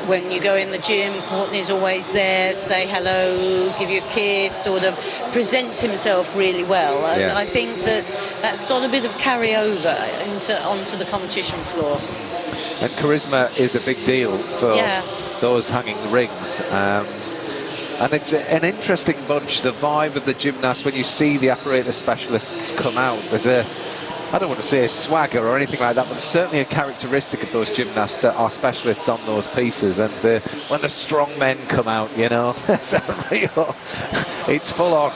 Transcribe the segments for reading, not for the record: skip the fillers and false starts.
when you go in the gym, Courtney's always there, say hello, give you a kiss, sort of presents himself really well. And Yes. I think that's got a bit of carryover onto the competition floor. And charisma is a big deal for those hanging rings. And it's an interesting bunch, the vibe of the gymnasts. When you see the apparatus specialists come out, there's a, I don't want to say a swagger or anything like that, but certainly a characteristic of those gymnasts that are specialists on those pieces. And when the strong men come out, you know, it's full on.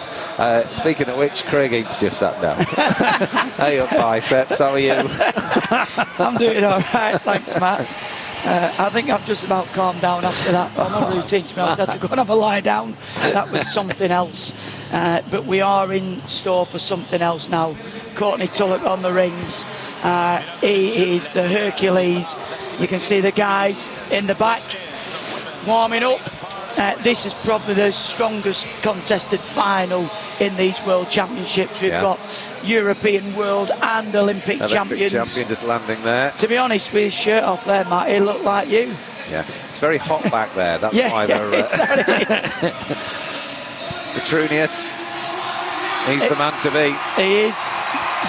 Speaking of which, Craig Eames just sat down. Hey up, biceps, how are you? I'm doing all right, thanks, Matt. I think I've just about calmed down after that. I'm on routine to me. I had to go and have a lie down. That was something else. But we are in store for something else now. Courtney Tulloch on the rings. He is the Hercules. You can see the guys in the back warming up. This is probably the strongest contested final in these World Championships. We've got European, World and Olympic champions. Champion just landing there. To be honest, with his shirt off there, Matt, he looked like you. Yeah, it's very hot back there. That's why they're... Petrunius, he's the man to beat. He is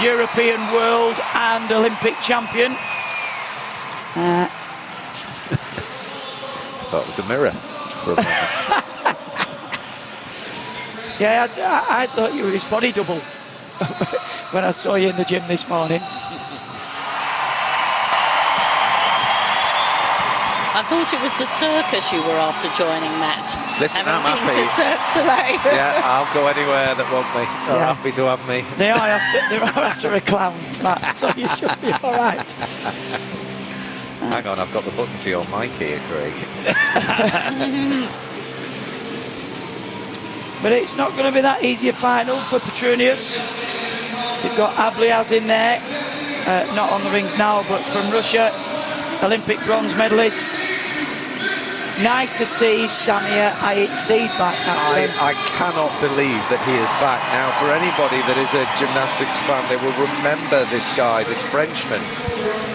European, World and Olympic champion. Thought it was a mirror. Yeah, I thought you were his body double when I saw you in the gym this morning. I thought it was the circus you were after joining, Matt. Listen, I'm happy. To Cirque du Soleil. Yeah, I'll go anywhere that want me. They're happy to have me. They are after a clown, Matt, so you should be all right. Hang on, I've got the button for your mic here, Craig. But it's not going to be that easy a final for Petrunius. You've got Abliaz in there, not on the rings now, but from Russia, Olympic bronze medalist. Nice to see Samir Ayitseed back, actually. I cannot believe that he is back. Now, for anybody that is a gymnastics fan, they will remember this guy, this Frenchman,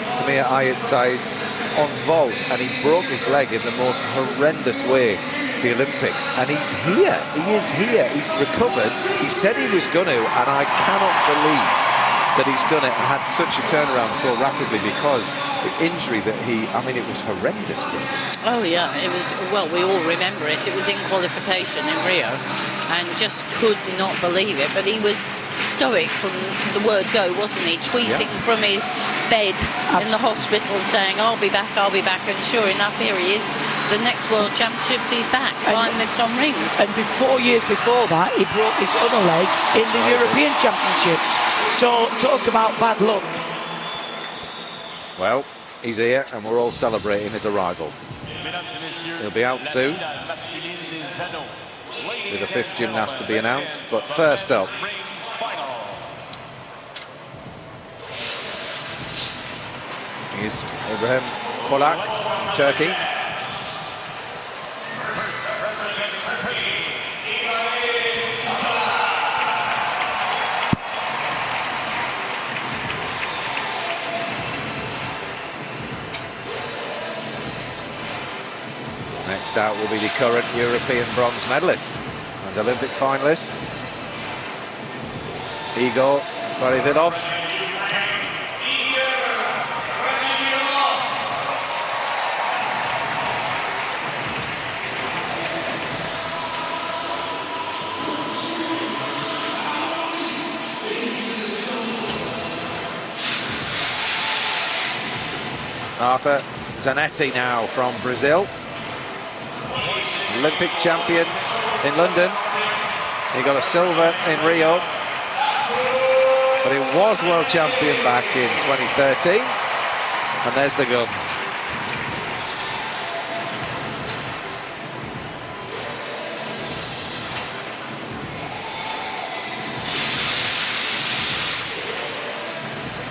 Samir Ayitseed, on vault, and he broke his leg in the most horrendous way at the Olympics. And he's here. He is here. He's recovered. He said he was going to, and I cannot believe that he's done it and had such a turnaround so rapidly, because the injury that it was horrendous, wasn't it? Oh yeah, it was, well, we all remember it. It was in qualification in Rio and just could not believe it. But he was stoic from the word go, wasn't he? Tweeting from his bed in the hospital saying, I'll be back, and sure enough, here he is. The next World Championships, he's back, finalist on rings. And 4 years before that, he broke his other leg in the European Championships. So, talk about bad luck. Well, he's here, and we're all celebrating his arrival. He'll be out soon, with a fifth gymnast to be announced. But first up, is Ibrahim Kolak, Turkey. Next out will be the current European bronze medalist and Olympic finalist, Igor Barividov. Arthur Zanetti now from Brazil. Olympic champion in London. He got a silver in Rio, but he was world champion back in 2013. And there's the guns.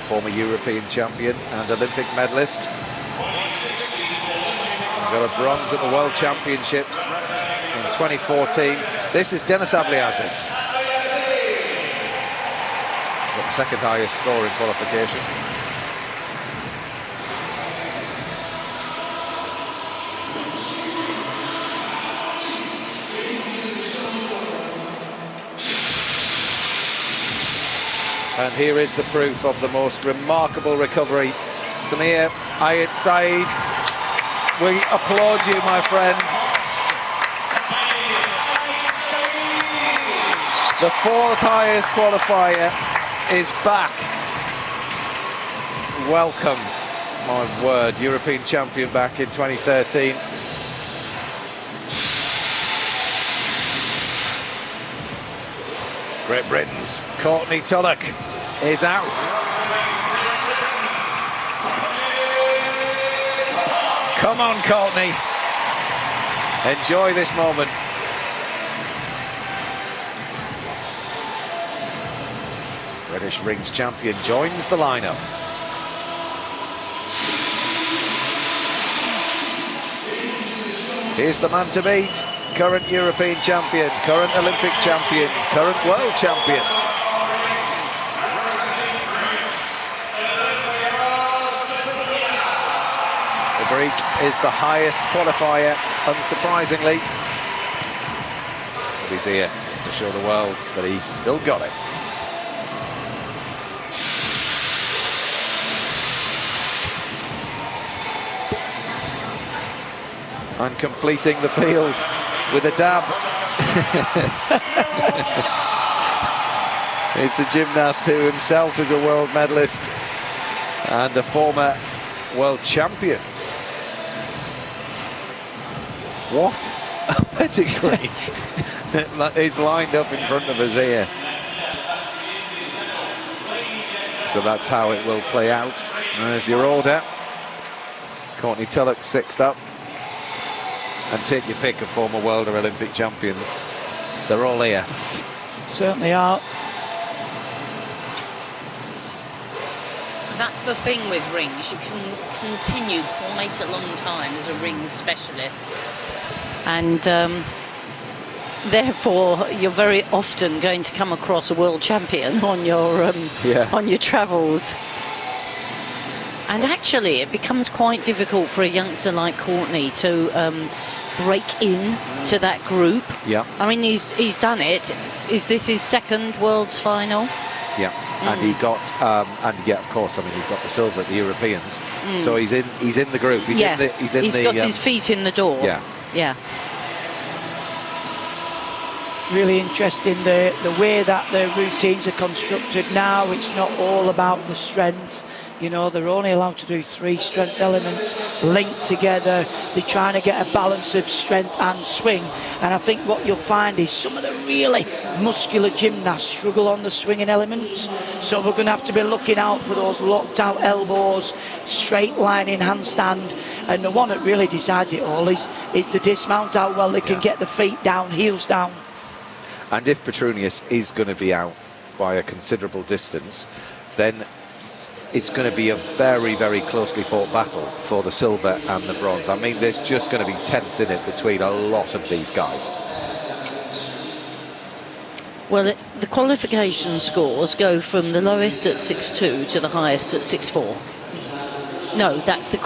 Former European champion and Olympic medalist. Got a bronze at the World Championships in 2014. This is Denis Abliazin. Got the second highest score in qualification. And here is the proof of the most remarkable recovery. Samir Ayat Saeed, we applaud you, my friend. The fourth highest qualifier is back. Welcome, my word, European champion back in 2013. Great Britain's Courtney Tulloch is out. Come on, Courtney. Enjoy this moment. British rings champion joins the lineup. Here's the man to beat. Current European champion, current Olympic champion, current world champion. The Greek is the highest qualifier, unsurprisingly. But he's here to show the world that he's still got it. And completing the field with a dab. It's a gymnast who himself is a world medalist and a former world champion. What a pedigree is lined up in front of us here. So that's how it will play out. There's your order. Courtney Tulloch sixth up. And take your pick of former world or Olympic champions. They're all here. Certainly are. That's the thing with rings. You can continue quite a long time as a rings specialist. And therefore, you're very often going to come across a world champion on your travels. And actually, it becomes quite difficult for a youngster like Courtney to break in to that group. Yeah. I mean, he's done it. Is this his second Worlds final? Yeah. And he got, and yeah, of course. I mean, he got the silver at the Europeans. So he's in the group. He's got his feet in the door. Yeah. Yeah. Really interesting the way that the routines are constructed now. It's not all about the strength. You know, they're only allowed to do 3 strength elements linked together. They're trying to get a balance of strength and swing. And I think what you'll find is some of the really muscular gymnasts struggle on the swinging elements. So we're going to have to be looking out for those locked out elbows, straight line in handstand. And the one that really decides it all is the dismount, how well they can get the feet down, heels down. And if Petrunius is going to be out by a considerable distance, then it's going to be a very, very closely fought battle for the silver and the bronze. I mean, there's just going to be tense in it between a lot of these guys. Well, the qualification scores go from the lowest at 6.2 to the highest at 6.4. No, that's the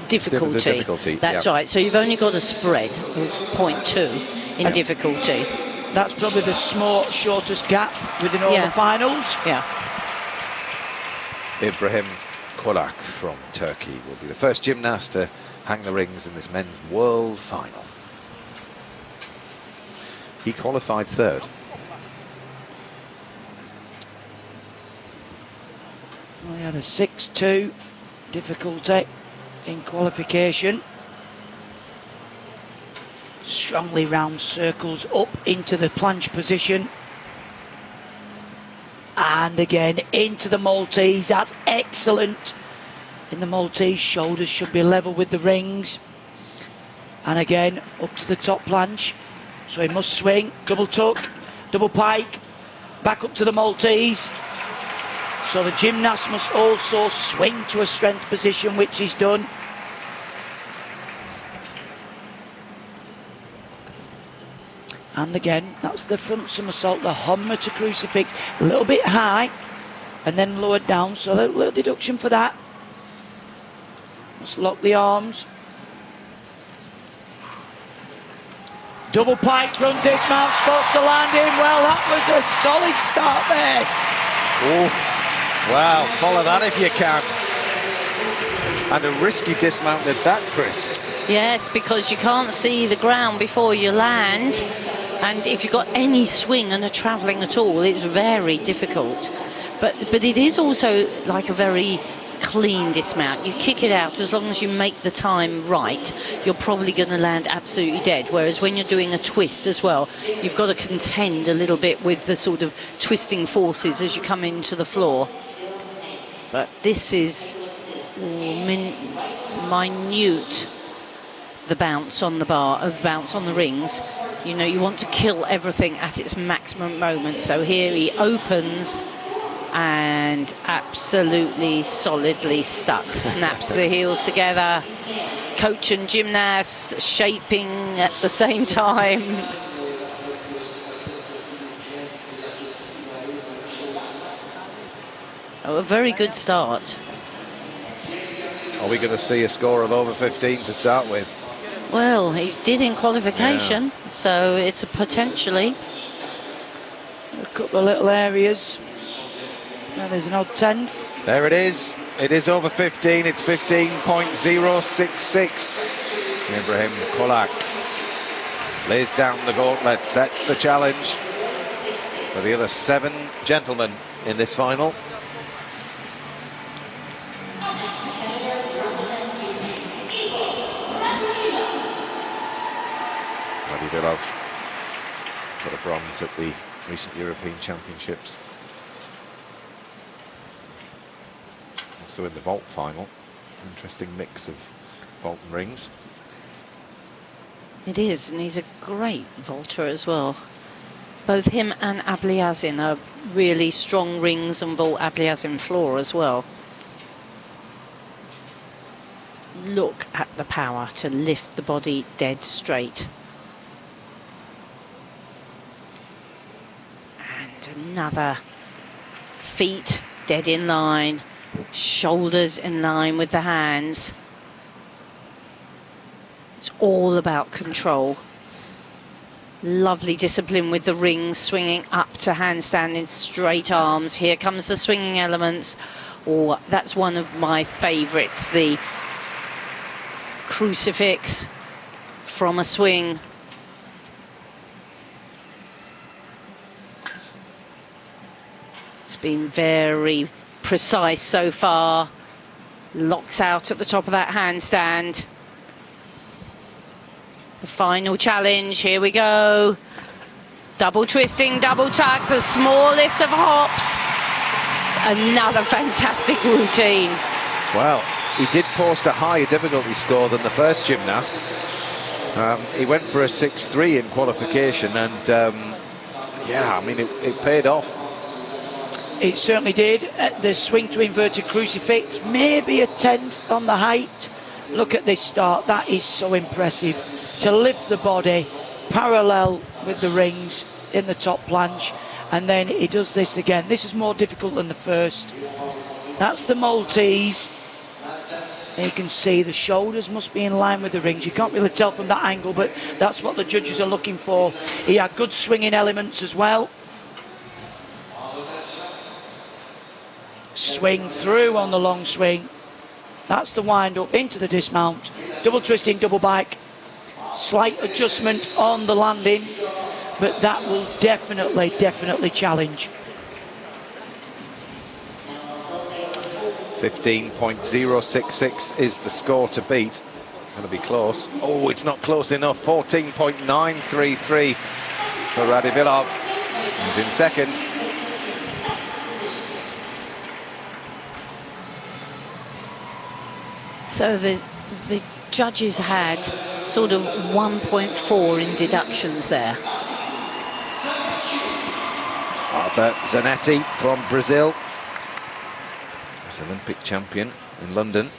difficulty. The difficulty. That's right. So you've only got a spread of 0.2 in difficulty. That's probably the shortest gap within all the finals. Yeah. Ibrahim Kolak from Turkey will be the first gymnast to hang the rings in this men's world final. He qualified third. Well, he had a 6.2 difficulty in qualification. Strongly round circles up into the planche position. And again into the Maltese. That's excellent. In the Maltese, shoulders should be level with the rings. And again up to the top planche. So he must swing, double tuck, double pike, back up to the Maltese. So the gymnast must also swing to a strength position, which he's done. And again, that's the front somersault, the Hummer to crucifix, a little bit high and then lowered down, so a little deduction for that. Let's lock the arms. Double pike front dismount, spots the landing. Well, that was a solid start there. Oh, Wow, follow that if you can. And a risky dismount at that, Chris. Yes, because you can't see the ground before you land, and if you've got any swing and are travelling at all, it's very difficult. But it is also like a very clean dismount. You kick it out, as long as you make the time right, you're probably going to land absolutely dead. Whereas when you're doing a twist as well, you've got to contend a little bit with the sort of twisting forces as you come into the floor. But this is minute, the bounce on the bar, bounce on the rings. You know, you want to kill everything at its maximum moment. So here he opens and absolutely solidly stuck, snaps the heels together. Coach and gymnast shaping at the same time. Oh, a very good start. Are we going to see a score of over 15 to start with? Well, he did in qualification, so it's a potentially. A couple of little areas. Now there's an odd 10th. There it is. It is over 15. It's 15.066. Ibrahim Kolak lays down the gauntlet, sets the challenge for the other 7 gentlemen in this final. Radivillov got a bronze at the recent European Championships. Also in the vault final. Interesting mix of vault and rings. It is, and he's a great vaulter as well. Both him and Abliazin are really strong rings and vault Abliazin floor as well. Look at the power to lift the body dead straight. And another feet dead in line, shoulders in line with the hands. It's all about control. Lovely discipline with the rings, swinging up to handstand in straight arms. Here comes the swinging elements. Oh, that's one of my favourites, the crucifix from a swing. It's been very precise so far. Locks out at the top of that handstand. The final challenge, here we go. Double twisting, double tuck, the smallest of hops. Another fantastic routine. Well, he did post a higher difficulty score than the first gymnast. He went for a 6-3 in qualification, and yeah, I mean, it paid off. It certainly did. The swing to inverted crucifix, maybe a 10th on the height. Look at this start, that is so impressive. To lift the body parallel with the rings in the top planche, and then he does this again. This is more difficult than the first. That's the Maltese. You can see the shoulders must be in line with the rings. You can't really tell from that angle, but that's what the judges are looking for. He had good swinging elements as well. Swing through on the long swing. That's the wind up into the dismount. Double twisting, double bike. Slight adjustment on the landing, but that will definitely challenge. 15.066 is the score to beat. Going to be close. Oh, it's not close enough. 14.933 for Radivillov. He's in second. So the judges had sort of 1.4 in deductions there. Arthur Zanetti from Brazil. He was Olympic champion in London.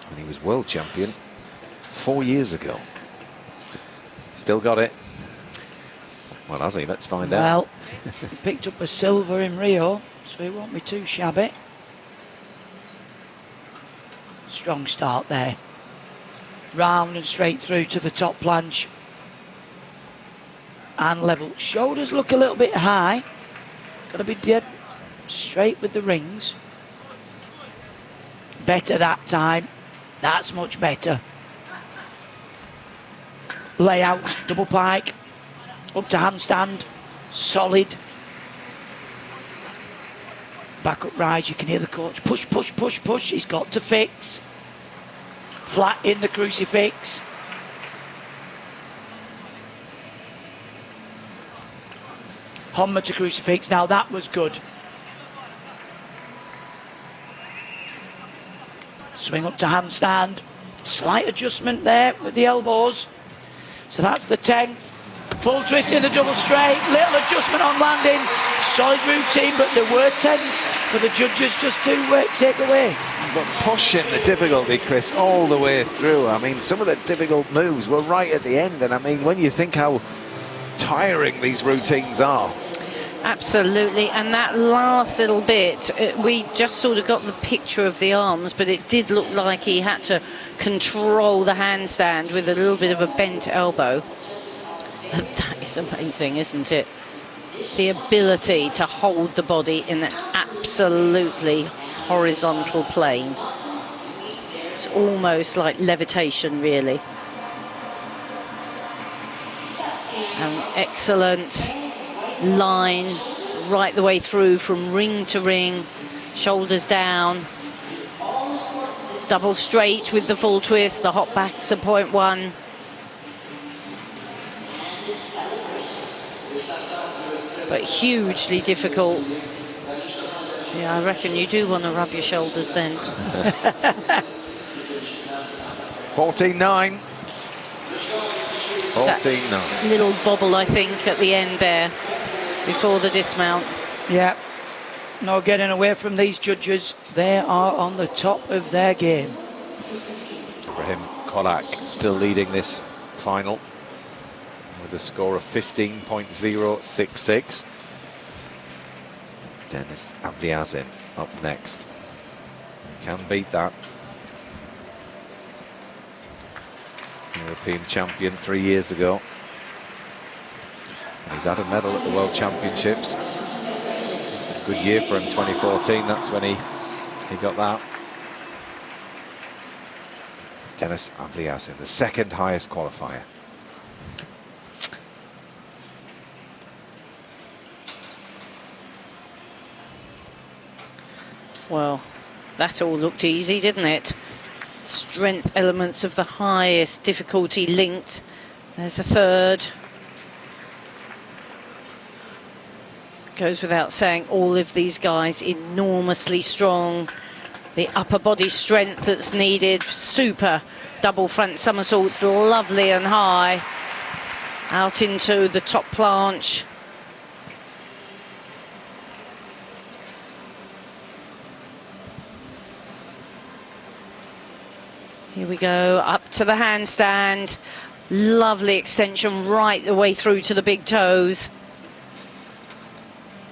And he was world champion 4 years ago. Still got it. Well, has he? Let's find out. Well, he picked up a silver in Rio, so he won't be too shabby. Strong start there. Round and straight through to the top planche. And level. Shoulders look a little bit high. Got to be dead straight with the rings. Better that time. That's much better. Layout, double pike, up to handstand, solid. Back up rise, you can hear the coach. Push, push, push, push. He's got to fix. Flat in the crucifix. Homma to crucifix. Now that was good. Swing up to handstand. Slight adjustment there with the elbows. So that's the 10th. Full twist in the double straight. Little adjustment on landing. Solid routine, but there were 10s for the judges just to take away. But pushing the difficulty, Chris, all the way through. I mean, some of the difficult moves were right at the end. And I mean, when you think how tiring these routines are. Absolutely, and that last little bit, we just sort of got the picture of the arms, but it did look like he had to control the handstand with a little bit of a bent elbow. That is amazing, isn't it? The ability to hold the body in an absolutely horizontal plane. It's almost like levitation, really. An excellent line right the way through from ring to ring, shoulders down, double straight with the full twist, the hop back to point one. But hugely difficult. Yeah, I reckon you do want to rub your shoulders then. 14-9. 14-9. Little bobble, I think, at the end there, before the dismount. Yeah, no getting away from these judges. They are on the top of their game. Ibrahim Kolak still leading this final with a score of 15.066. Dennis Abdiazin up next. He can beat that. European champion 3 years ago. And he's had a medal at the World Championships. It was a good year for him, 2014. That's when he got that. Dennis Abdiazin, the second highest qualifier. Well, that all looked easy, didn't it? Strength elements of the highest difficulty linked. There's a third. Goes without saying, all of these guys enormously strong. The upper body strength that's needed, super double front somersaults, lovely and high. Out into the top planche. Here we go, up to the handstand. Lovely extension right the way through to the big toes.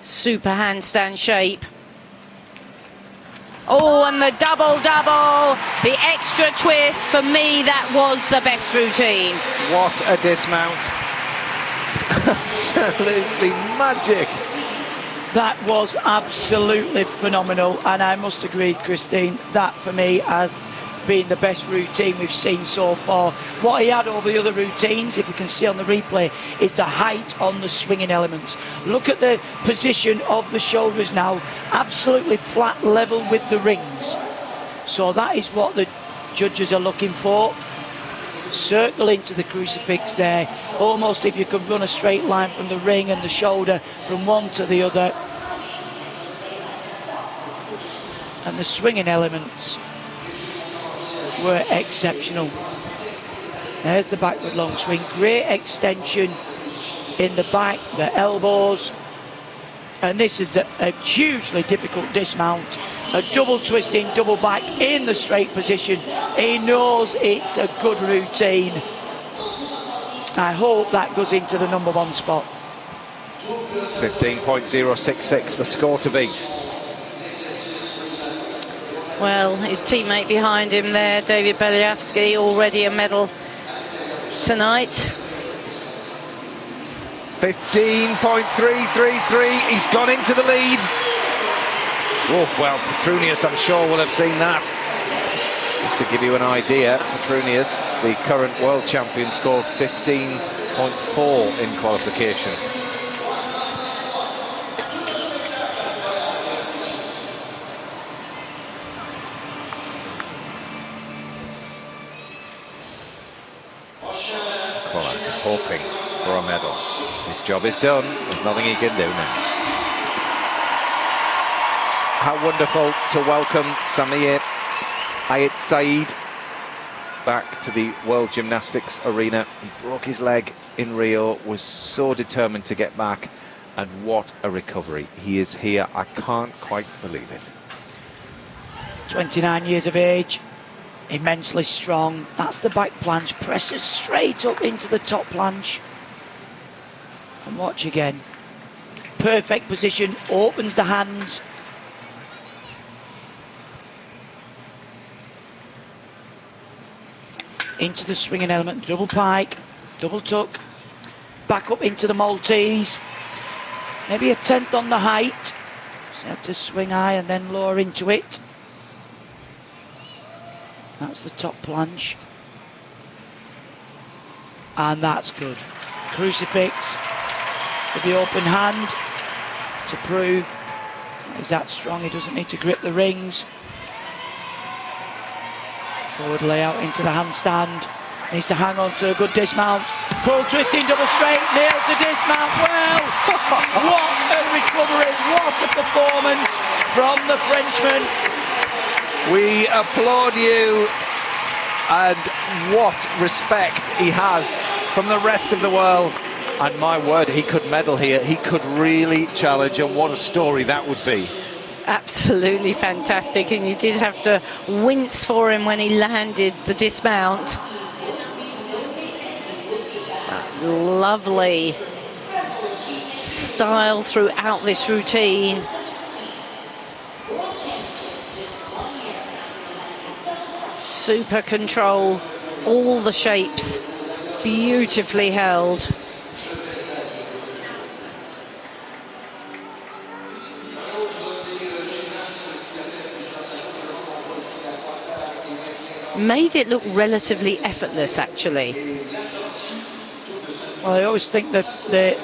Super handstand shape. Oh, and the double. The extra twist, for me, that was the best routine. What a dismount. Absolutely magic. That was absolutely phenomenal, and I must agree, Christine, that for me has been the best routine we've seen so far. What he had over the other routines, if you can see on the replay, is the height on the swinging elements. Look at the position of the shoulders now, absolutely flat level with the rings. So that is what the judges are looking for. Circle into the crucifix there, almost if you could run a straight line from the ring and the shoulder from one to the other. And the swinging elements were exceptional. There's the backward long swing, great extension in the back, the elbows, and this is a hugely difficult dismount. A double twisting, double back in the straight position. He knows it's a good routine. I hope that goes into the #1 spot. 15.066, the score to beat. Well, his teammate behind him there, David Beliavsky, already a medal tonight. 15.333, he's gone into the lead. Oh, well, Petrunius, I'm sure, will have seen that. Just to give you an idea, Petrunius, the current world champion, scored 15.4 in qualification. Hoping for a medal. His job is done. There's nothing he can do now. How wonderful to welcome Samir Ayat Saeed back to the World Gymnastics arena. He broke his leg in Rio, was so determined to get back, and what a recovery. He is here. I can't quite believe it. 29 years of age. Immensely strong. That's the back planche. Presses straight up into the top planche. And watch again. Perfect position. Opens the hands. Into the swinging element. Double pike. Double tuck. Back up into the Maltese. Maybe a tenth on the height. Just had to swing high and then lower into it. That's the top planche. And that's good. Crucifix with the open hand to prove he's that strong. He doesn't need to grip the rings. Forward layout into the handstand. Needs to hang on to a good dismount. Full twisting double straight. Nails the dismount. Well, what a recovery. What a performance from the Frenchman. We applaud you, and what respect he has from the rest of the world. And my word, he could medal here. He could really challenge, and what a story that would be. Absolutely fantastic, and you did have to wince for him when he landed the dismount. That's lovely style throughout this routine. Super control, all the shapes beautifully held. Made it look relatively effortless, actually. Well, I always think that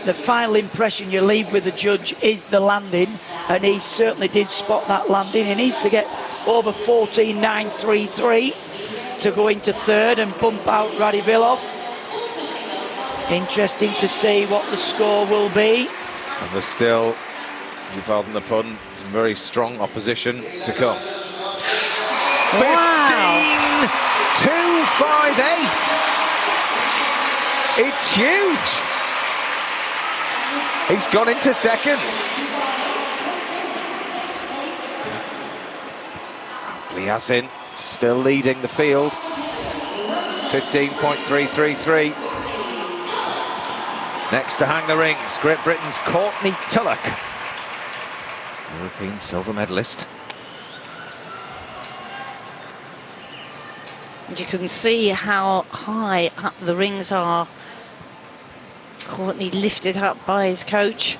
the final impression you leave with the judge is the landing, and he certainly did spot that landing. He needs to get over 14.933 to go into third and bump out Radivilov. Interesting to see what the score will be. And there's still, if you pardon the pun, some very strong opposition to come. Wow. 15.258. It's huge. He's gone into second. Liasin still leading the field. 15.333. Next to hang the rings, Great Britain's Courtney Tulloch, European silver medalist. You can see how high up the rings are. Courtney lifted up by his coach.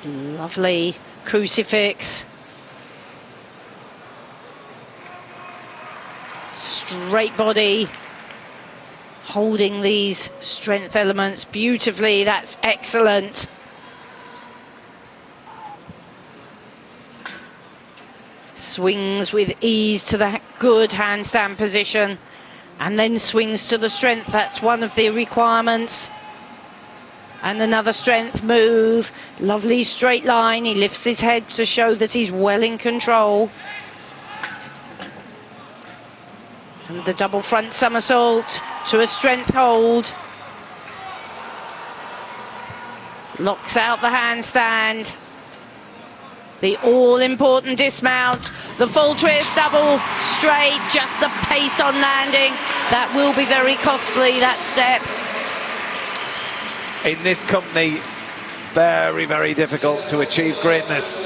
Lovely crucifix. Straight body. Holding these strength elements beautifully. That's excellent. Swings with ease to that good handstand position, and then swings to the strength. That's one of the requirements. And another strength move. Lovely straight line. He lifts his head to show that he's well in control. And the double front somersault to a strength hold. Locks out the handstand. The all-important dismount, the full twist, double, straight, just the pace on landing. That will be very costly, that step. In this company, very, very difficult to achieve greatness.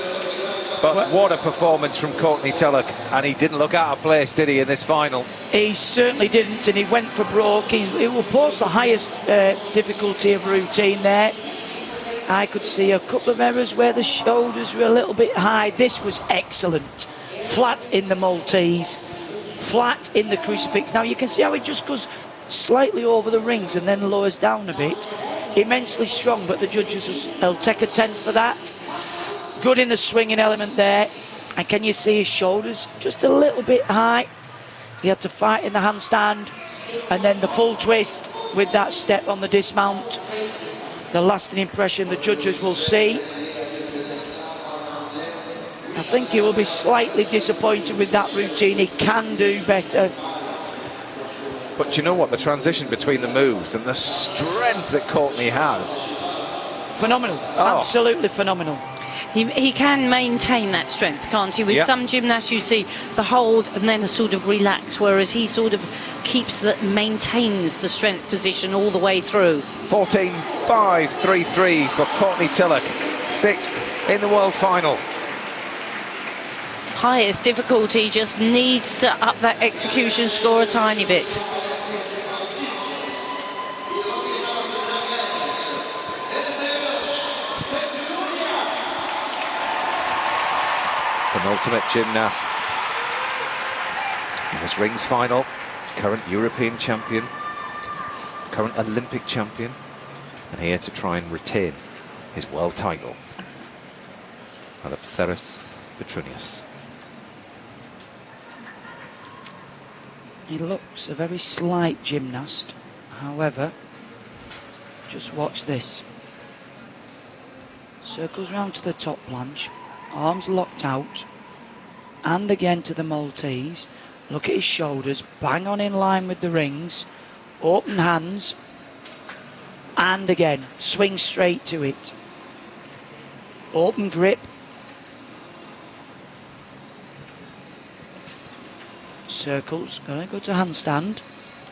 But what a performance from Courtney Tulloch, and he didn't look out of place, did he, in this final? He certainly didn't, and he went for broke. It will post the highest difficulty of routine there. I could see a couple of errors where the shoulders were a little bit high. This was excellent. Flat in the Maltese, flat in the crucifix. Now you can see how it just goes slightly over the rings and then lowers down a bit. Immensely strong, but the judges will take a 10 for that. Good in the swinging element there. And can you see his shoulders just a little bit high? He had to fight in the handstand, and then the full twist with that step on the dismount. The lasting impression the judges will see. I think he will be slightly disappointed with that routine. He can do better. But you know what? The transition between the moves and the strength that Courtney has. Phenomenal. Oh. Absolutely phenomenal. He can maintain that strength, can't he? With some gymnasts, you see the hold and then a sort of relax, whereas he sort of maintains the strength position all the way through. 14.533 for Courtney Tilloch, 6th in the world final. Highest difficulty, just needs to up that execution score a tiny bit. Penultimate gymnast in this rings final, current European champion, current Olympic champion, and here to try and retain his world title. Eleftherios Petronius. He looks a very slight gymnast, however, just watch this. Circles round to the top planche, arms locked out, and again to the Maltese. Look at his shoulders, bang on in line with the rings, open hands, and again, swing straight to it. Open grip. Circles, gonna go to handstand,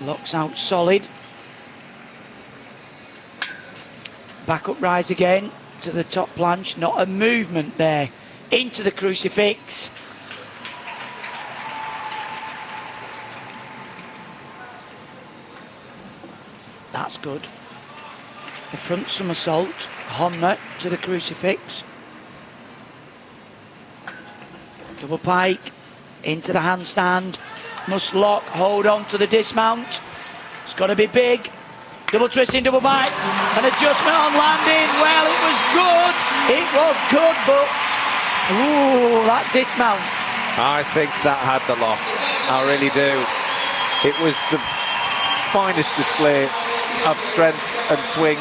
locks out solid. Back up rise again to the top planche, not a movement there. Into the crucifix. That's good. The front somersault, Honma to the crucifix. Double pike, into the handstand. Must lock, hold on to the dismount. It's got to be big. Double twisting, double pike. An adjustment on landing. Well, it was good. It was good, but ooh, that dismount. I think that had the lot. I really do. It was the finest display of strength and swing.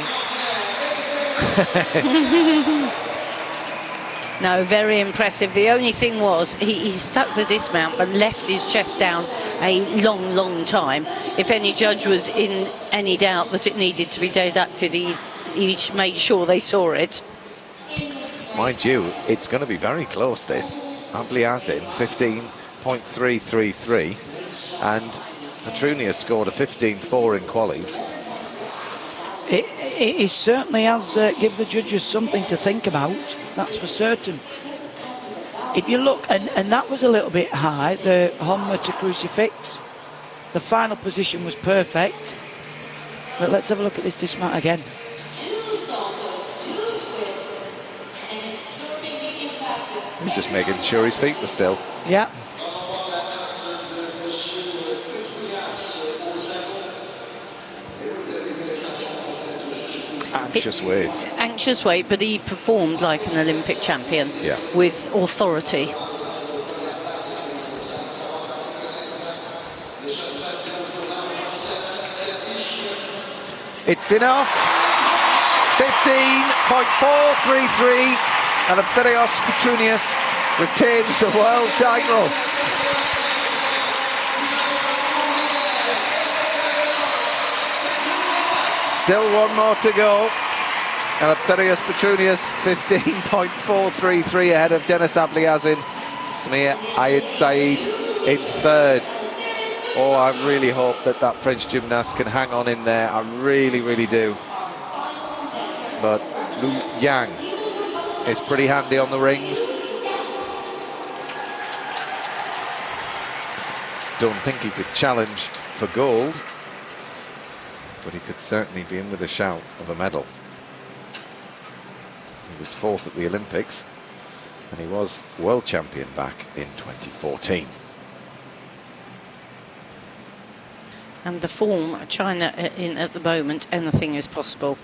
No, very impressive. The only thing was he stuck the dismount but left his chest down a long time. If any judge was in any doubt that it needed to be deducted, he made sure they saw it. Mind you, it's going to be very close, this. Abliazin, 15.333, and Petronius scored a 15.4 in qualies. It certainly has given the judges something to think about, that's for certain. If you look, and that was a little bit high, the Honma to crucifix. The final position was perfect. But let's have a look at this dismount again. He's just making sure his feet were still. Yeah. Anxious weight. Anxious weight, but he performed like an Olympic champion with authority. It's enough. 15.433, and Eleftherios Petronius retains the world title. Still one more to go. Eleftherios Petronius, 15.433 ahead of Denis Abliazin. Samir Ayed Said in third. Oh, I really hope that French gymnast can hang on in there. I really do. But Lu Yang is pretty handy on the rings. Don't think he could challenge for gold, but he could certainly be in with a shout of a medal. He was 4th at the Olympics, and he was world champion back in 2014. And the form China in at the moment, anything is possible.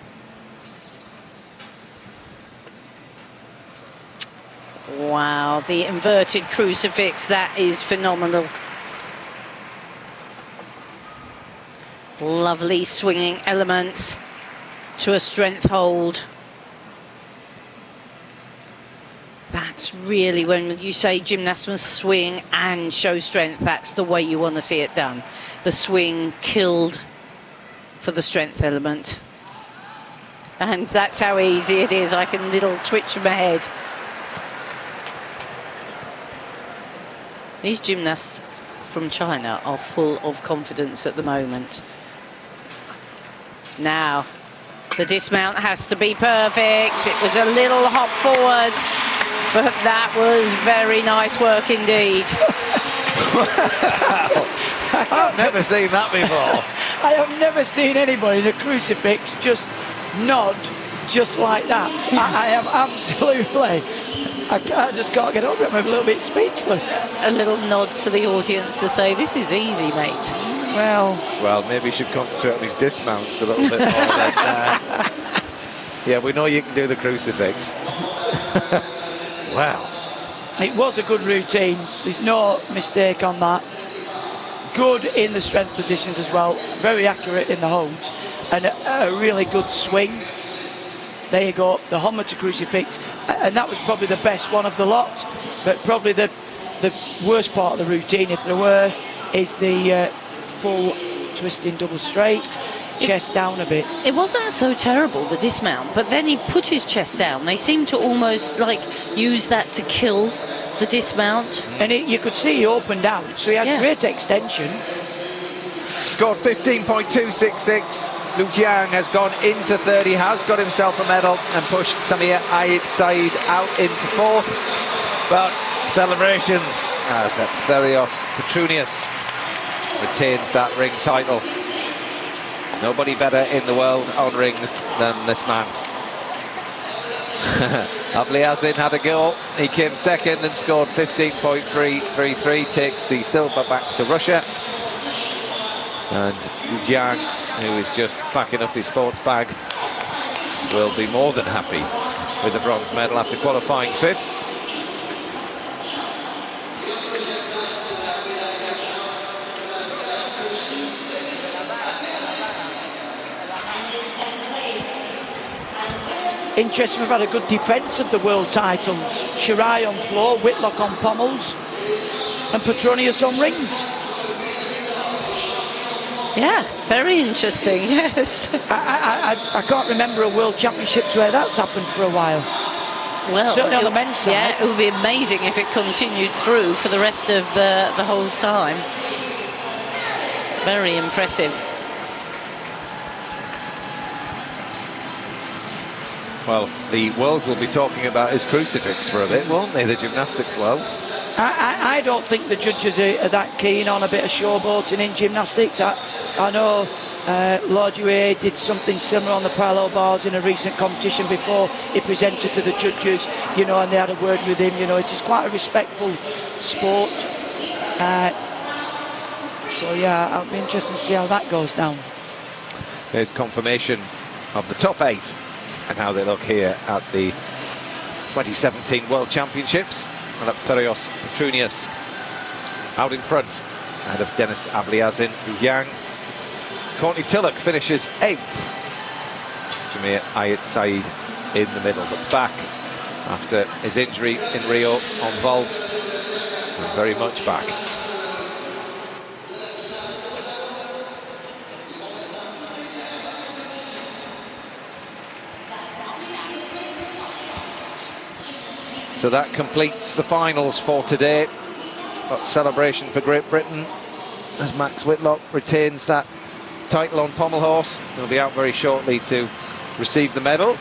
Wow, the inverted crucifix, that is phenomenal. Lovely swinging elements to a strength hold. That's really, when you say gymnasts must swing and show strength, that's the way you want to see it done. The swing killed for the strength element. And that's how easy it is. I can little twitch my head. These gymnasts from China are full of confidence at the moment. Now, the dismount has to be perfect. It was a little hop forward, but that was very nice work indeed. I've never seen that before. I have never seen anybody in a crucifix just nod just like that. I am absolutely, I just can't get over it. I'm a little bit speechless. A little nod to the audience to say, this is easy, mate. Well, maybe he should concentrate on his dismounts a little bit more than, yeah, we know you can do the crucifix. Wow. It was a good routine. There's no mistake on that. Good in the strength positions as well. Very accurate in the holds. And a really good swing. There you go, the Hummer to crucifix. And that was probably the best one of the lot. But probably the worst part of the routine, if there were, is the full twisting double straight, chest down a bit. It wasn't so terrible, the dismount, but then he put his chest down. They seemed to almost like use that to kill the dismount. And you could see he opened out, so he had great extension. Scored 15.266. Lu Jiang has gone into 30, has got himself a medal and pushed Samir Ayed Said out into 4th. But celebrations as Therios Petrunius retains that ring title. Nobody better in the world on rings than this man. Abliazin had a go. He came 2nd and scored 15.333, takes the silver back to Russia. And Jiang, who is just backing up his sports bag, will be more than happy with the bronze medal after qualifying 5th. Interesting, we've had a good defence of the world titles. Shirai on floor, Whitlock on pommels, and Petronius on rings. Yeah, very interesting, yes. I can't remember a World Championships where that's happened for a while. Well, certainly on the men's side. Yeah, it would be amazing if it continued through for the rest of the whole time. Very impressive. Well, the world will be talking about his crucifix for a bit, won't they, the gymnastics world? I don't think the judges are that keen on a bit of showboating in gymnastics. I know Lord Uwe did something similar on the parallel bars in a recent competition before he presented to the judges, you know, and they had a word with him. You know, it is quite a respectful sport. So yeah, I'll be interested to see how that goes down. There's confirmation of the top 8 and how they look here at the 2017 World Championships. And up Therios Petrunius out in front, ahead of Denis Abliazin, Lu Jiang. Courtney Tilloch finishes 8th. Samir Ayed Said in the middle, but back after his injury in Rio on vault, and very much back. So that completes the finals for today. But celebration for Great Britain as Max Whitlock retains that title on pommel horse. He'll be out very shortly to receive the medal.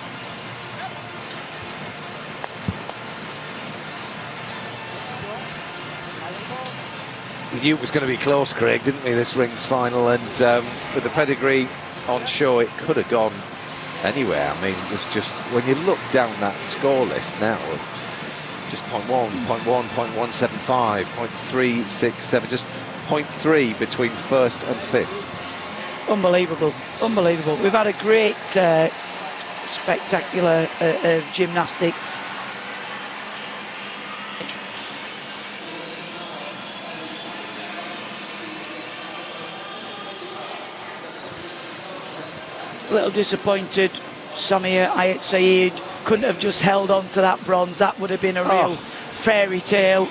We knew it was going to be close, Craig, didn't we, this rings final? And with the pedigree on show, it could have gone anywhere. I mean, there's just, when you look down that score list now, just 0.1, 0.1, 0.175, 0.367, just 0.3 between first and fifth. Unbelievable, unbelievable. We've had a great spectacular gymnastics. A little disappointed, Samir Ayat Saeed couldn't have just held on to that bronze. That would have been a real fairy tale.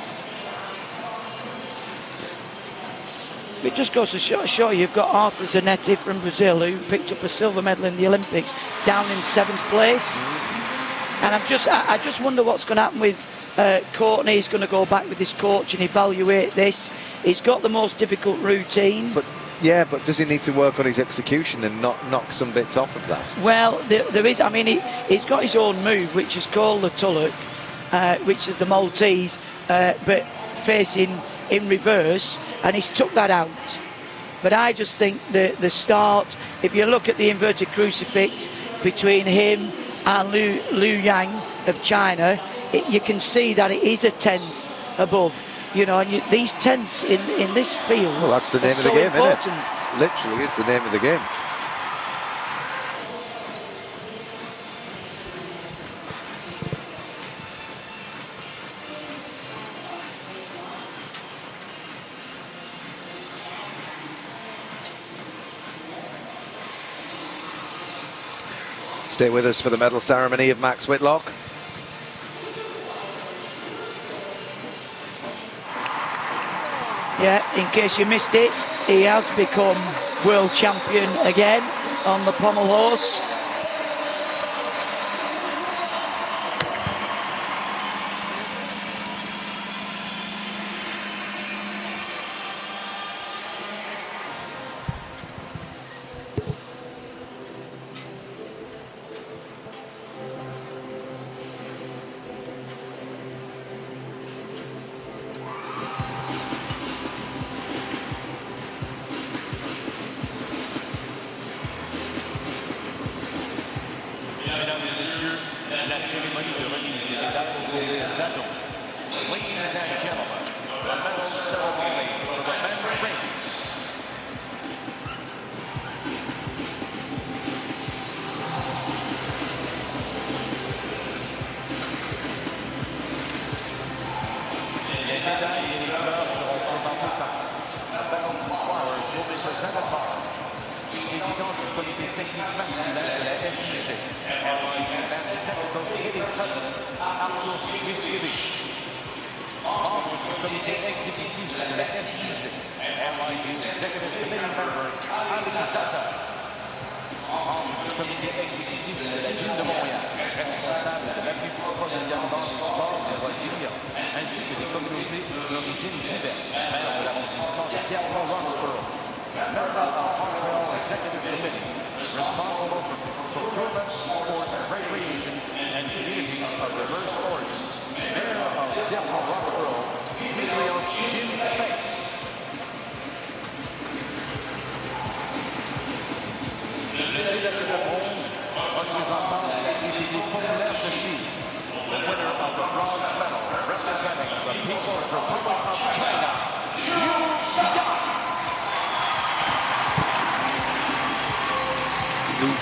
It just goes to show you've got Arthur Zanetti from Brazil, who picked up a silver medal in the Olympics, down in 7th place. And I just wonder what's going to happen with Courtney. He's going to go back with his coach and evaluate this. He's got the most difficult routine. But does he need to work on his execution and not knock some bits off of that? Well, there is. I mean, he's got his own move, which is called the Tulloch, which is the Maltese, but facing in reverse, and he's took that out. But I just think the start, if you look at the inverted crucifix between him and Liu Yang of China, you can see that it is a 10th above. You know, and these tenths in this field. Well, that's the name of the game, isn't it? Literally, is the name of the game. Stay with us for the medal ceremony of Max Whitlock. Yeah, in case you missed it, he has become world champion again on the pommel horse.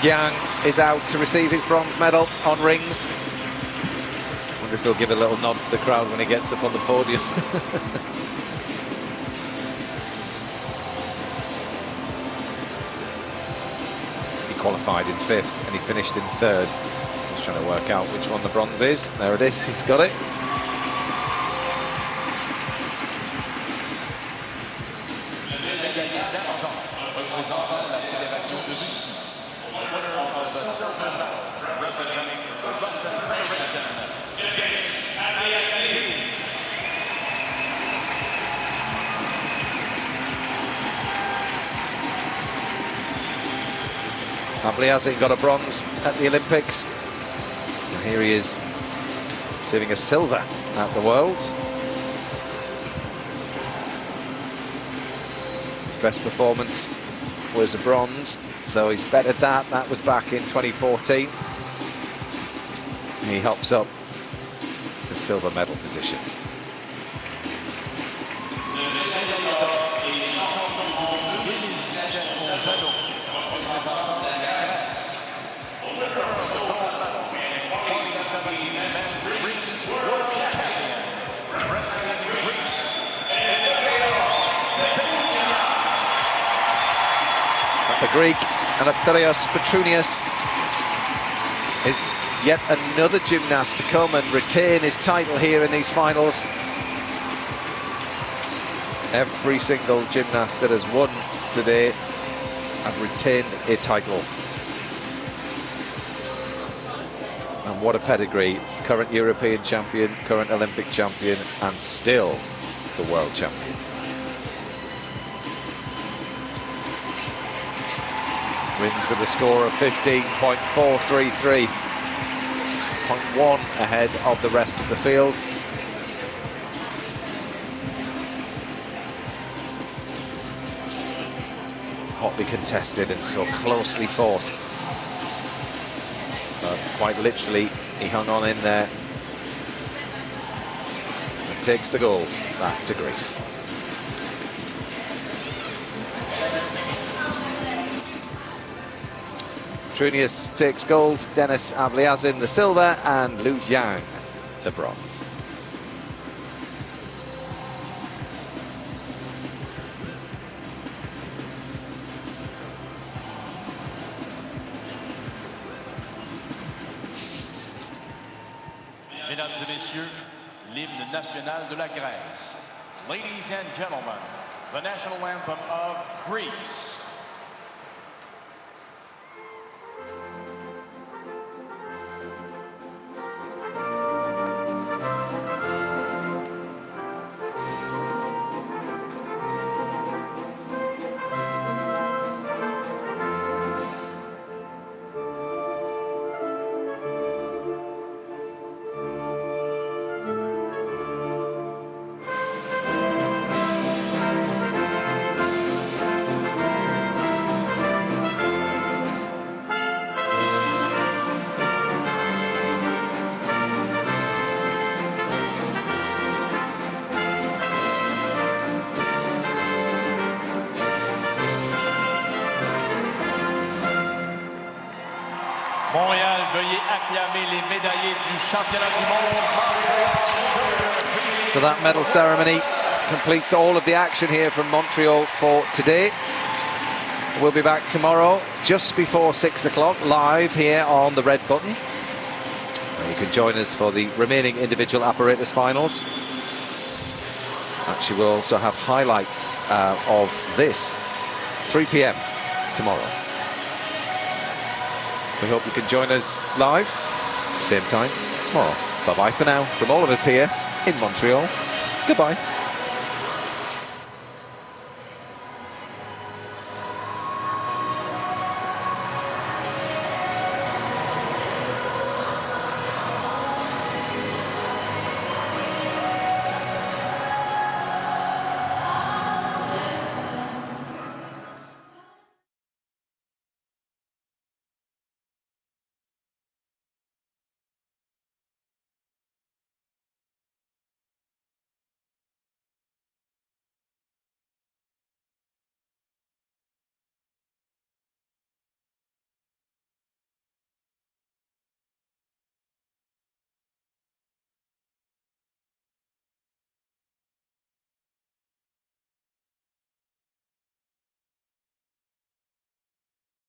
Yang is out to receive his bronze medal on rings. I wonder if he'll give a little nod to the crowd when he gets up on the podium. He qualified in 5th and he finished in 3rd. Just trying to work out which one the bronze is. There it is, he's got it. Hasn't got a bronze at the Olympics. And here he is receiving a silver at the Worlds. His best performance was a bronze, so he's bettered that. That was back in 2014. He hops up to silver medal position. The Greek Eleftherios Petronius is yet another gymnast to come and retain his title here in these finals. Every single gymnast that has won today have retained a title. And what a pedigree. Current European champion, current Olympic champion, and still the world champion. Wins with a score of 15.433. 0.1 ahead of the rest of the field. Hotly contested and so closely fought. But quite literally, he hung on in there and takes the gold back to Greece. Petronius takes gold, Denis Avliazin the silver, and Lu Jiang the bronze. Mesdames et messieurs, l'hymne national de la Grèce. Ladies and gentlemen, the national anthem of Greece. Montréal, veuillez acclamer les médaillés du championnat du monde. So that medal ceremony completes all of the action here from Montreal for today. We'll be back tomorrow just before 6 o'clock live here on the red button. And you can join us for the remaining individual apparatus finals. Actually, we'll also have highlights of this 3 p.m. tomorrow. We hope you can join us live, same time tomorrow. Bye-bye for now from all of us here in Montreal. Goodbye.